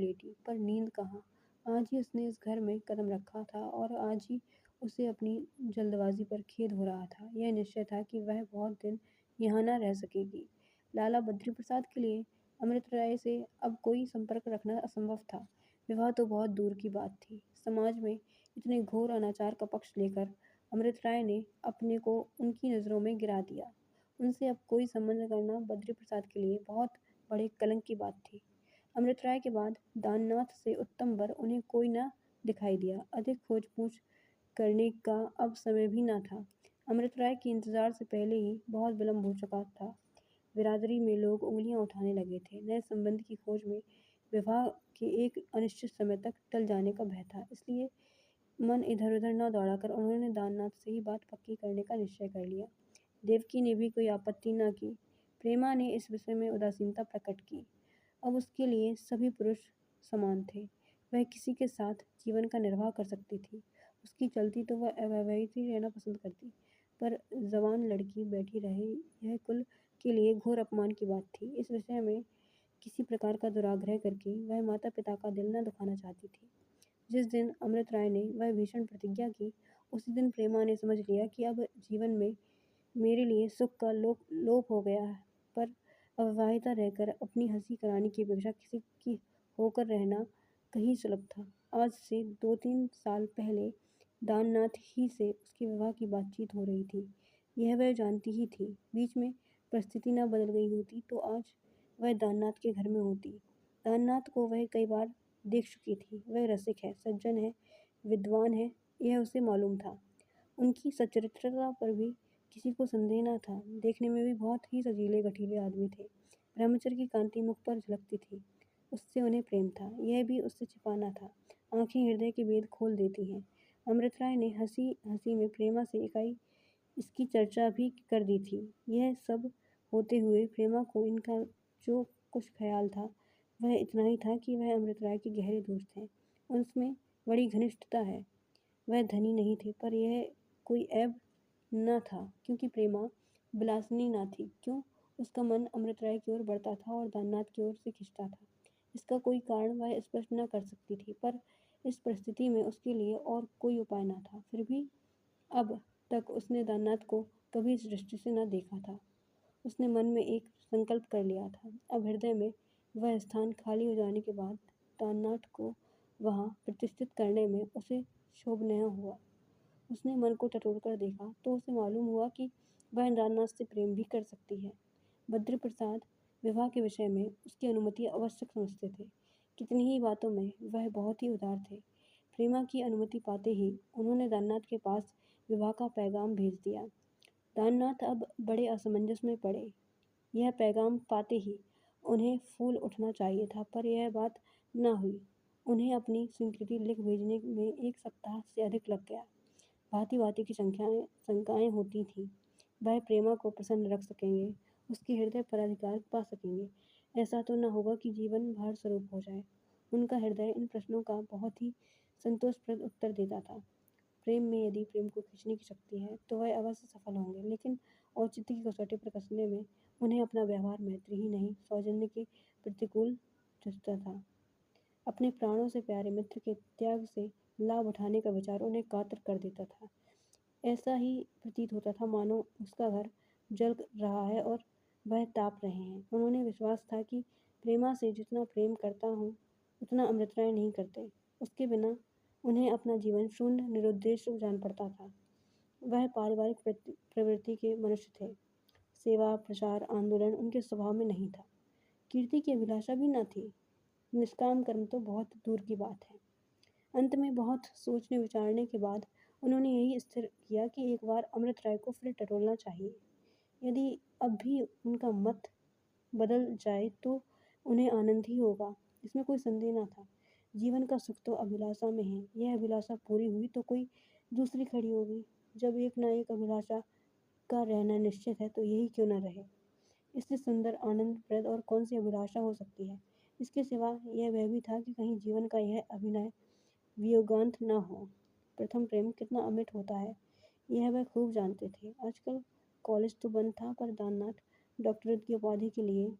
लेटी, पर नींद कहाँ। आज ही उसने इस घर में कदम रखा था और आज ही उसे अपनी जल्दबाज़ी पर खेद हो रहा था। यह निश्चय था कि वह बहुत दिन यहाँ न रह सकेगी। लाला बद्री प्रसाद के लिए अमृत राय से अब कोई संपर्क रखना असंभव था। विवाह तो बहुत दूर की बात थी। समाज में इतने घोर अनाचार का पक्ष लेकर अमृत राय ने अपने को उनकी नज़रों में गिरा दिया। उनसे अब कोई संबंध करना बद्री प्रसाद के लिए बहुत बड़े कलंक की बात थी। अमृत राय के बाद दाननाथ से उत्तम वर उन्हें कोई न दिखाई दिया। अधिक खोज-पूछ करने का अब समय भी न था। अमृत राय के इंतज़ार से पहले ही बहुत विलंब हो चुका था। बिरादरी में लोग उँगलियाँ उठाने लगे थे। नए संबंध की खोज में विवाह के एक अनिश्चित समय तक टल जाने का भय था। इसलिए मन इधर-उधर न दौड़ाकर उन्होंने दाननाथ से ही बात पक्की करने का निश्चय कर लिया। देवकी ने भी कोई आपत्ति न की। प्रेमा ने इस विषय में उदासीनता प्रकट की। अब उसके लिए सभी पुरुष समान थे। वह किसी के साथ जीवन का निर्वाह कर सकती थी। उसकी चलती तो वह अविवाहित ही रहना पसंद करती, पर जवान लड़की बैठी रहे यह कुल के लिए घोर अपमान की बात थी। इस विषय में किसी प्रकार का दुराग्रह करके वह माता-पिता का दिल न दुखाना चाहती थी। जिस दिन अमृत राय ने वह भीषण प्रतिज्ञा की, उसी दिन प्रेमा ने समझ लिया कि अब जीवन में मेरे लिए सुख का लोप हो गया है, पर अविवाहिता रहकर अपनी हँसी कराने की अपेक्षा किसी की होकर रहना कहीं सुलभ था। आज से 2-3 साल पहले दाननाथ ही से उसके विवाह की बातचीत हो रही थी। यह वह जानती ही थी। बीच में परिस्थिति न बदल गई होती तो आज वह दाननाथ के घर में होती। दाननाथ को वह कई बार देख चुकी थी। वह रसिक है, सज्जन है, विद्वान है, यह उसे मालूम था। उनकी सच्चरित्रता पर भी किसी को संदेह न था। देखने में भी बहुत ही सजीले-गठीले आदमी थे। ब्रह्मचर्य की कांति मुख पर झलकती थी। उससे उन्हें प्रेम था, यह भी उससे छिपा न था। आँखें हृदय के भेद खोल देती हैं। अमृत राय ने हँसी-हँसी में प्रेमा से इसकी चर्चा भी कर दी थी। यह सब होते हुए प्रेमा को इनका जो कुछ ख्याल था, वह इतना ही था कि वह अमृत राय के गहरे दोस्त हैं। उनमें बड़ी घनिष्ठता है। वह धनी नहीं थे, पर यह कोई ऐब न था क्योंकि प्रेमा विलासिनी न थी। क्यों उसका मन अमृत राय की ओर बढ़ता था और दाननाथ की ओर से खिंचता था। इसका कोई कारण वह स्पष्ट न कर सकती थी, पर इस परिस्थिति में उसके लिए और कोई उपाय न था। फिर भी अब तक उसने दाननाथ को कभी इस दृष्टि से न देखा था। उसने मन में एक संकल्प कर लिया था। अब हृदय में वह स्थान खाली हो जाने के बाद दाननाथ को वहाँ प्रतिष्ठित करने में उसे क्षोभ न हुआ। उसने मन को टटोलकर देखा तो उसे मालूम हुआ कि वह दाननाथ से प्रेम भी कर सकती है। बद्री प्रसाद विवाह के विषय में उसकी अनुमति आवश्यक समझते थे। कितनी ही बातों में वह बहुत ही उदार थे। प्रेमा की अनुमति पाते ही उन्होंने दाननाथ के पास विवाह का पैगाम भेज दिया। दाननाथ अब बड़े असमंजस में पड़े। यह पैगाम पाते ही उन्हें फूल उठना चाहिए था, पर यह बात न हुई। उन्हें अपनी स्वीकृति लिख भेजने में 1 सप्ताह से अधिक लग गया। भाँति-भाँति की शंकाएँ होती थीं। वह प्रेमा को प्रसन्न रख सकेंगे, उसके हृदय पर अधिकार पा सकेंगे। ऐसा तो न होगा कि जीवन भार स्वरूप हो जाए। उनका हृदय इन प्रश्नों का बहुत ही संतोषप्रद उत्तर देता था। प्रेम में यदि प्रेम को खींचने की शक्ति है, तो वह अवश्य सफल होंगे, लेकिन औचित्य की कसौटी पर कसने में उन्हें अपना व्यवहार मैत्री ही नहीं, सौजन्य के प्रतिकूल जचता था। अपने प्राणों से प्यारे मित्र के त्याग से लाभ उठाने का विचार उन्हें कातर कर देता था। ऐसा ही प्रतीत होता था मानो उसका घर जल रहा है और वह ताप रहे हैं। उन्होंने विश्वास था कि प्रेमा से जितना प्रेम करता हूँ, उतना अमृत राय नहीं करते। उसके बिना उन्हें अपना जीवन शून्य निरुद्देश्य जान पड़ता था। वह पारिवारिक प्रवृत्ति के मनुष्य थे। सेवा, प्रचार, आंदोलन उनके स्वभाव में नहीं था। कीर्ति की अभिलाषा भी न थी। निष्काम कर्म तो बहुत दूर की बात है। अंत में बहुत सोचने विचारने के बाद उन्होंने यही स्थिर किया कि एक बार अमृत राय को फिर टटोलना चाहिए। यदि अब भी उनका मत बदल जाए तो उन्हें आनंद ही होगा, इसमें कोई संदेह न था। जीवन का सुख तो अभिलाषा में है। यह अभिलाषा पूरी हुई तो कोई दूसरी खड़ी होगी। जब एक न एक अभिलाषा का रहना निश्चित है तो यही क्यों न रहे। इससे सुंदर, आनंदप्रद और कौन सी अभिलाषा हो सकती है। इसके सिवा यह वह भी था कि कहीं जीवन का यह अभिनय वियोगांत न हो। प्रथम प्रेम कितना अमिट होता है, यह वह खूब जानते थे। आजकल कॉलेज तो बंद था, पर दाननाथ डॉक्टरेट की उपाधि के लिए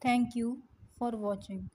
Thank you for watching.